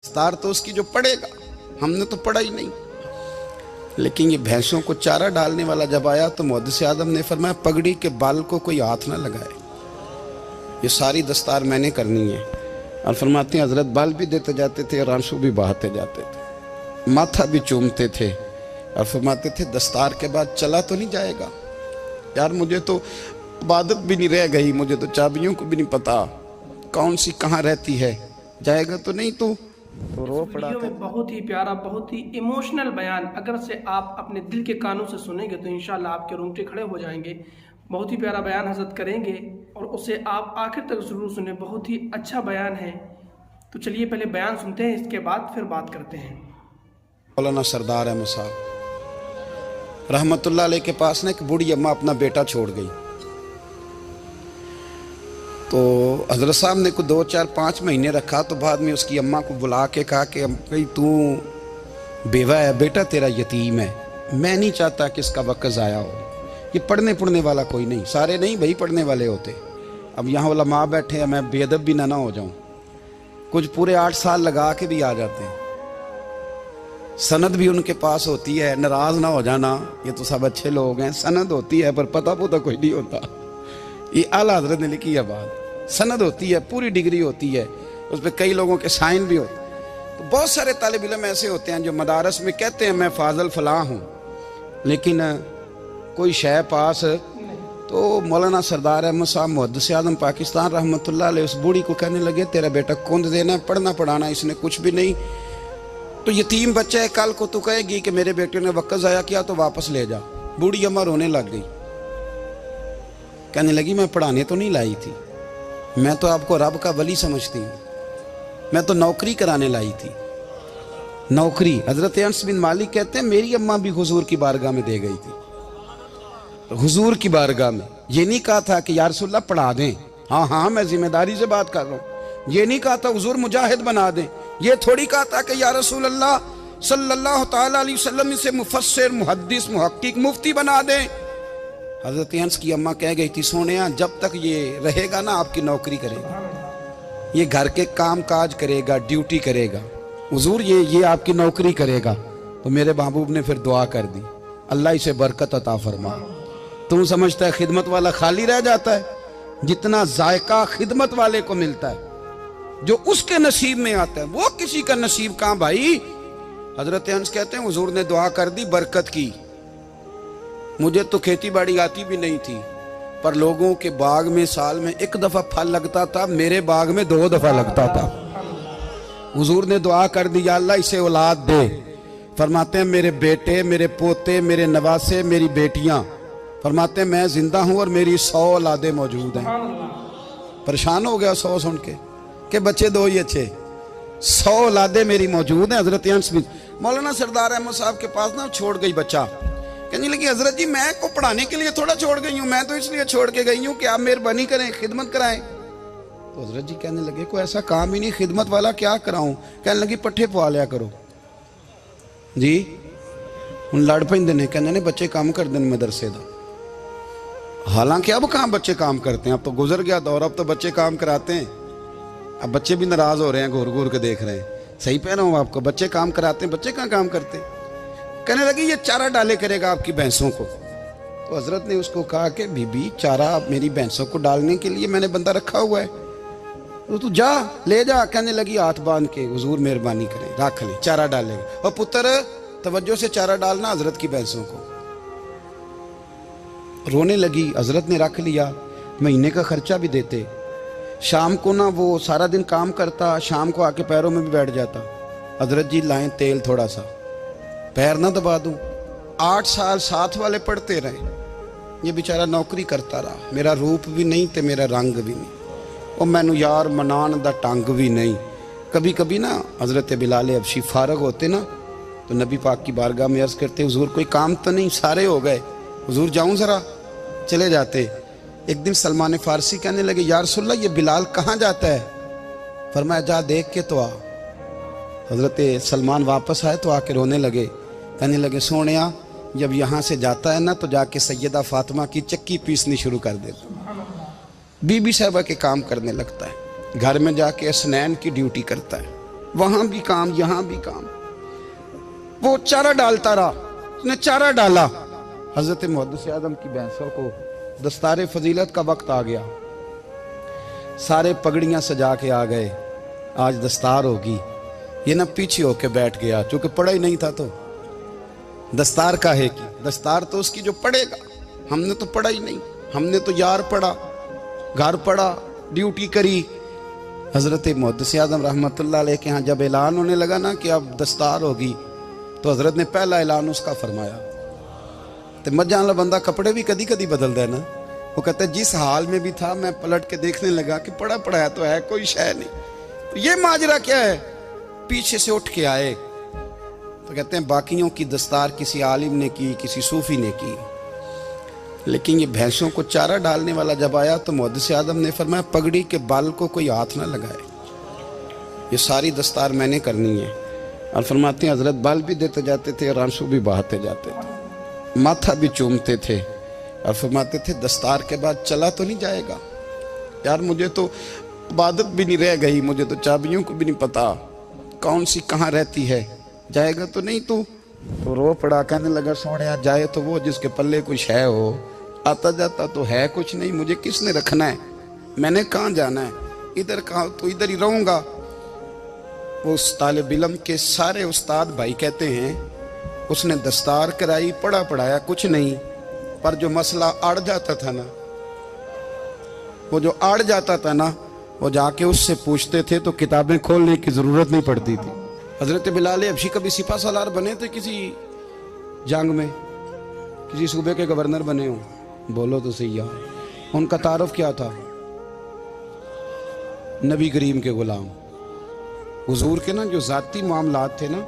दस्तार तो उसकी जो पड़ेगा, हमने तो पढ़ा ही नहीं। लेकिन ये भैंसों को चारा डालने वाला जब आया तो मुहद्दिस आदम ने फरमाया पगड़ी के बाल को कोई हाथ ना लगाए, ये सारी दस्तार मैंने करनी है। और फरमाते हैं हजरत बाल भी देते जाते थे और आंसू भी बहाते जाते थे, माथा भी चूमते थे और फरमाते थे दस्तार के बाद चला तो नहीं जाएगा यार, मुझे तो इबादत भी नहीं रह गई, मुझे तो चाबियों को भी नहीं पता कौन सी कहाँ रहती है, जाएगा तो नहीं। तो रो पड़ा था। बहुत ही प्यारा, बहुत ही इमोशनल बयान अगर से आप अपने दिल के कानों से सुनेंगे तो इंशाल्लाह आपके रोंगटे खड़े हो जाएंगे। बहुत ही प्यारा बयान हजरत करेंगे और उसे आप आखिर तक ज़रूर सुने, बहुत ही अच्छा बयान है। तो चलिए पहले बयान सुनते हैं, इसके बाद फिर बात करते हैं। मौलाना सरदार अहमद साहब रहमतुल्लाह अलैह के पास ना एक बूढ़ी अम्मा अपना बेटा छोड़ गई। तो हजरत साहब ने को 2, 4, 5 महीने रखा। तो बाद में उसकी अम्मा को बुला के कहा कि भाई तू बेवा है, बेटा तेरा यतीम है, मैं नहीं चाहता कि इसका वक्त ज़ाया हो, ये पढ़ने वाला कोई नहीं, सारे नहीं भाई पढ़ने वाले होते। अब यहाँ वाला माँ बैठे हैं, मैं बेअदब भी ना हो जाऊँ, कुछ पूरे 8 साल लगा के भी आ जाते हैं, सनद भी उनके पास होती है, नाराज़ ना हो जाना, ये तो सब अच्छे लोग हैं, सनद होती है पर पता पुता कोई नहीं होता। ये आला हजरत ने लिखी है बात, सनद होती है, पूरी डिग्री होती है, उस पर कई लोगों के साइन भी होते हैं। तो बहुत सारे तालिब इल्म ऐसे होते हैं जो मदारस में कहते हैं मैं फाजल फलां हूँ, लेकिन कोई शय पास। तो मौलाना सरदार अहमद साहब मुहद्दिस आज़म पाकिस्तान रहमतुल्लाह अलैह उस बूढ़ी को कहने लगे तेरा बेटा कुंद देना, पढ़ना पढ़ाना इसने कुछ भी नहीं, तो यतीम बच्चा है, कल को तू कहेगी कि मेरे बेटे ने वक्त ज़ाया किया तो वापस ले जा। बूढ़ी अम्मा रोने लग गई, कहने लगी मैं पढ़ाने तो नहीं लाई थी, मैं तो आपको रब का वली समझती हूँ, मैं तो नौकरी कराने लाई थी, नौकरी। हजरत अनस बिन मालिक कहते हैं मेरी अम्मा भी हुजूर की बारगाह में दे गई थी, हुजूर की बारगाह में। ये नहीं कहा था कि या रसूलल्लाह पढ़ा दें, हाँ हाँ मैं जिम्मेदारी से बात कर रहा हूँ, ये नहीं कहा था हुजूर मुजाहिद बना दें, ये थोड़ी कहा था कि या रसूलल्लाह सल्लल्लाहु तआला अलैहि वसल्लम से मुफस्सिर मुहद्दिस मुहक्किक मुफ्ती बना दें। हजरत हंस की अम्मा कह गई थी सोनिया जब तक ये रहेगा ना आपकी नौकरी करेगा, ये घर के काम काज करेगा, ड्यूटी करेगा, हुजूर ये आपकी नौकरी करेगा। तो मेरे महबूब ने फिर दुआ कर दी, अल्लाह इसे बरकत अता फरमा। तुम समझता है खिदमत वाला खाली रह जाता है? जितना जायका खिदमत वाले को मिलता है, जो उसके नसीब में आता है, वो किसी का नसीब कहाँ भाई। हजरत हंस कहते हैं हुजूर ने दुआ कर दी, बरकत की। मुझे तो खेती बाड़ी आती भी नहीं थी, पर लोगों के बाग में साल में 1 दफा फल लगता था, मेरे बाग में 2 दफा लगता था। हुजूर ने दुआ कर दी, या अल्लाह इसे औलाद दे। फरमाते हैं मेरे बेटे, मेरे पोते, मेरे नवासे, मेरी बेटियां, फरमाते हैं मैं जिंदा हूं और मेरी 100 औलादे मौजूद हैं। परेशान हो गया 100 सुन के बच्चे 2 ही अच्छे, 100 औलादे मेरी मौजूद हैं। हजरत हंस बिन मौलाना सरदार अहमद साहब के पास ना छोड़ गई बच्चा, कहने लगी हजरत जी मैं को पढ़ाने के लिए थोड़ा छोड़ गई हूँ, मैं तो इसलिए छोड़ के गई हूँ कि आप मेहरबानी करें, खिदमत कराएं। तो हजरत जी कहने लगे कोई ऐसा काम ही नहीं, खिदमत वाला क्या कराऊं। कहने लगी पट्ठे पवा लिया करो जी। हूँ लड़ पेंदे ने, कहने ने बच्चे काम कर दें मदरसे का। हालांकि अब कहाँ बच्चे काम करते हैं, अब तो गुजर गया दौर, अब तो बच्चे काम कराते हैं। अब बच्चे भी नाराज हो रहे हैं, घूर घूर के देख रहे हैं। सही कह रहा हूँ आपको, बच्चे काम कराते हैं, बच्चे कहाँ काम करते। कहने लगी ये चारा डाले करेगा आपकी भैंसों को। तो हजरत ने उसको कहा कि बीबी चारा मेरी भैंसों को डालने के लिए मैंने बंदा रखा हुआ है, तो तू जा ले जा। कहने लगी हाथ बांध के हुजूर मेहरबानी करें रख ले, चारा डालेगा। और पुत्र तवज्जो से चारा डालना हजरत की भैंसों को। रोने लगी, हजरत ने रख लिया, महीने का खर्चा भी देते। शाम को ना वो सारा दिन काम करता, शाम को आके पैरों में भी बैठ जाता, हजरत जी लाएं तेल थोड़ा सा, पैर ना दबा दूं। 8 साल साथ वाले पढ़ते रहे, ये बेचारा नौकरी करता रहा, मेरा रूप भी नहीं ते मेरा रंग भी नहीं, और मैनू यार मनान दा टंग भी नहीं। कभी कभी ना हजरत बिलाल हबशी फारग होते ना तो नबी पाक की बारगाह में अर्ज करते हुजूर कोई काम तो नहीं, सारे हो गए, हुजूर जाऊं जरा, चले जाते। एक दिन सलमान फारसी कहने लगे या रसूलल्लाह ये बिलाल कहाँ जाता है। फरमाया जा देख के तो आ। हजरत सलमान वापस आए तो आके रोने लगे, कहने लगे सोनिया जब यहाँ से जाता है ना तो जाके सैयदा फातिमा की चक्की पीसनी शुरू कर देता, बीबी साहबा के काम करने लगता है, घर में जाके स्नैन की ड्यूटी करता है, वहां भी काम, यहां भी काम। वो चारा डालता रहा, उसने चारा डाला। हजरत मुहद्दिस आदम की भैंसों को दस्तार फजीलत का वक्त आ गया, सारे पगड़ियां सजा के आ गए, आज दस्तार होगी। ये ना पीछे होके बैठ गया, चूंकि पढ़ा ही नहीं था तो दस्तार का है कि दस्तार तो उसकी जो पढ़ेगा, हमने तो पढ़ा ही नहीं, हमने तो यार पढ़ा, घर पढ़ा, ड्यूटी करी। हजरत मुहद्दिस आदम रहमतुल्लाह अलैह के यहाँ जब ऐलान होने लगा ना कि अब दस्तार होगी, तो हजरत ने पहला ऐलान उसका फरमाया। तो मजान ला बंदा कपड़े भी कदी कदी बदल दे ना। वो कहता है जिस हाल में भी था मैं पलट के देखने लगा कि पड़ा पड़ा है तो है, कोई शय नहीं। तो ये माजरा क्या है? पीछे से उठ के आए तो कहते हैं बाकियों की दस्तार किसी आलिम ने की, किसी सूफी ने की, लेकिन ये भैंसों को चारा डालने वाला जब आया तो मुहद्दिस आदम ने फरमाया पगड़ी के बाल को कोई हाथ ना लगाए, ये सारी दस्तार मैंने करनी है। और फरमाते हैं हजरत बाल भी देते जाते थे और आंसू भी बहाते जाते थे, माथा भी चूमते थे और फरमाते थे दस्तार के बाद चला तो नहीं जाएगा यार, मुझे तो इबादत भी नहीं रह गई, मुझे तो चाबियों को भी नहीं पता कौन सी कहाँ रहती है, जाएगा तो नहीं तू? तो रो पड़ा, कहने लगा सोनिया जाए तो वो जिसके पल्ले कुछ है हो, आता जाता तो है कुछ नहीं, मुझे किसने रखना है, मैंने कहाँ जाना है, इधर कहाँ तो इधर ही रहूँगा। वो उस तालिब इल्म के सारे उस्ताद भाई कहते हैं उसने दस्तार कराई, पढ़ा पढ़ाया कुछ नहीं, पर जो मसला अड़ जाता था ना, वो जो अड़ जाता था ना, वो जाके उससे पूछते थे तो किताबें खोलने की जरूरत नहीं पड़ती थी। हजरत बिलाल हबशी कभी सिपा सालार बने थे किसी जंग में, किसी सूबे के गवर्नर बने हो? बोलो तो सही यार। उनका तारुफ क्या था? नबी करीम के गुलाम। हुजूर के ना जो जाती मामलात थे ना,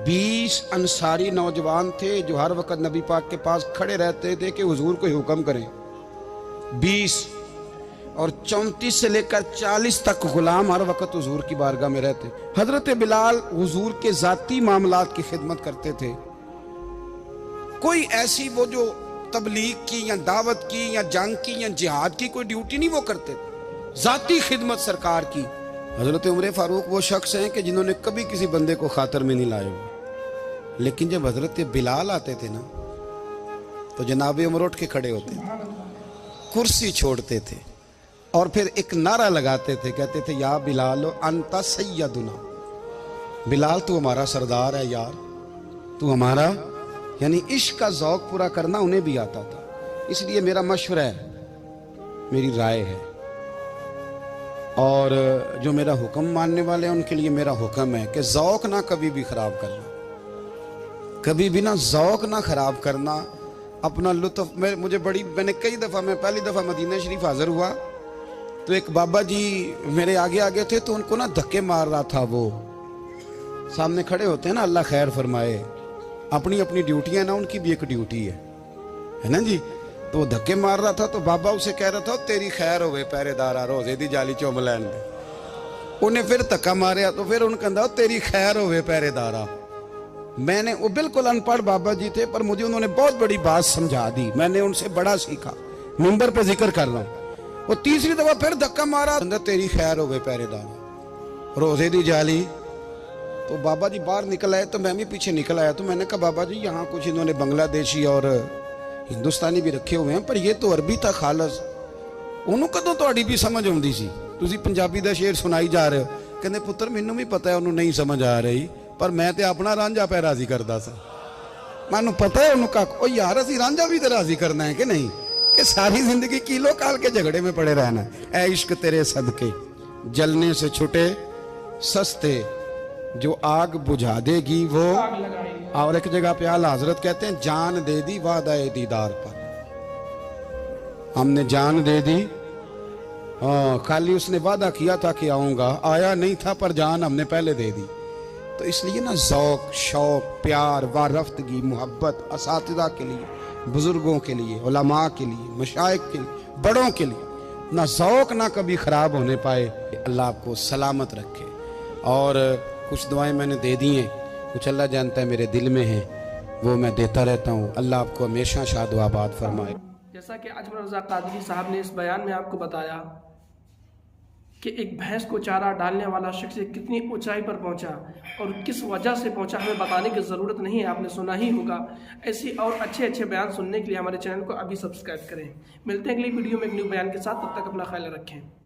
20 अंसारी नौजवान थे जो हर वक्त नबी पाक के पास खड़े रहते थे कि हुजूर को हुक्म करें। 20 और 34 से लेकर 40 तक गुलाम हर वक्त हुजूर की बारगाह में रहते। हजरत बिलाल हुजूर के जाती मामलात की खिदमत करते थे। कोई ऐसी वो जो तबलीग की या दावत की या जंग की या जिहाद की कोई ड्यूटी नहीं वो करते, जाती खिदमत सरकार की। हजरत उमर फारूक वो शख्स हैं कि जिन्होंने कभी किसी बंदे को खातर में नहीं लाया हुआ, लेकिन जब हजरत बिलाल आते थे ना तो जनाब उमर उठ के खड़े होते थे, कुर्सी छोड़ते थे और फिर एक नारा लगाते थे, कहते थे या बिलाल अंता सैयदुना, बिलाल तू हमारा सरदार है यार, तू हमारा। यानी इश्क का ज़ौक़ पूरा करना उन्हें भी आता था। इसलिए मेरा मशवरा है, मेरी राय है, और जो मेरा हुक्म मानने वाले हैं उनके लिए मेरा हुक्म है कि ज़ौक़ ना कभी भी ख़राब करना, कभी भी ना ज़ौक़ ना ख़राब करना, अपना लुत्फ़। मैंने कई दफ़ा, मैं पहली दफ़ा मदीना शरीफ हाज़िर हुआ तो एक बाबा जी मेरे आगे आगे थे, तो उनको ना धक्के मार रहा था। वो सामने खड़े होते हैं ना, अल्लाह खैर फरमाए, अपनी अपनी ड्यूटियां ना, उनकी भी एक ड्यूटी है ना जी। तो वो धक्के मार रहा था तो बाबा उसे कह रहा था तेरी खैर होवे पहरेदारा, रोजे दी जाली चुम लैन दे। उन्हें फिर धक्का मारिया तो फिर उन्हें कहता तेरी खैर होवे पहरेदारा। मैंने, वो बिल्कुल अनपढ़ बाबा जी थे, पर मुझे उन्होंने बहुत बड़ी बात समझा दी, मैंने उनसे बड़ा सीखा, मिंबर पे जिक्र कर रहा हूँ। वो तीसरी दफा फिर धक्का मारा, तेरी खैर होवे पहरेदारा, रोजे दी जाली। तो बाबा जी बाहर निकल आए तो मैं भी पीछे निकल आया। तो मैंने कहा बाबा जी यहाँ कुछ इन्होंने बांग्लादेशी और हिंदुस्तानी भी रखे हुए हैं, पर ये तो अरबी था खालस, उन्होंने कदों थोड़ी भी समझ आती सी, तुसी पंजाबी दा शेर सुनाई जा रहे हो। कहते पुत्र मैनू भी पता है उन्होंने नहीं समझ आ रही, पर मैं तो अपना रांझा पे राजी करता सा, मैनू पता है उन्होंने कहा यार असी रांझा भी तो राजी करना है कि नहीं, कि सारी जिंदगी किलो काल के झगड़े में पड़े रहना। ऐ इश्क तेरे सदके जलने से छुटे सस्ते, जो आग बुझा देगी वो। और एक जगह पे आला हजरत कहते हैं जान दे दी वादा दीदार पर, हमने जान दे दी। हाँ, खाली उसने वादा किया था कि आऊंगा, आया नहीं था, पर जान हमने पहले दे दी। तो इसलिए ना ज़ौक़, शौक़, प्यार, वारफ्तगी, मोहब्बत असातिज़ा के लिए, बुजुर्गों के लिए, उलमा के लिए, मशाइख के लिए, बड़ों के लिए ना ज़ौक़ ना कभी ख़राब होने पाए। अल्लाह आपको सलामत रखे। और कुछ दुआएं मैंने दे दी हैं, कुछ अल्लाह जानता है मेरे दिल में है, वो मैं देता रहता हूँ। अल्लाह आपको हमेशा शाद व आबाद फरमाए। जैसा कि अजमल रज़ा क़ादरी साहब ने इस बयान में आपको बताया कि एक भैंस को चारा डालने वाला शख्स कितनी ऊंचाई पर पहुंचा और किस वजह से पहुंचा हमें बताने की ज़रूरत नहीं है, आपने सुना ही होगा। ऐसी और अच्छे अच्छे बयान सुनने के लिए हमारे चैनल को अभी सब्सक्राइब करें। मिलते हैं अगली वीडियो में एक न्यू बयान के साथ, तब तक अपना ख्याल रखें।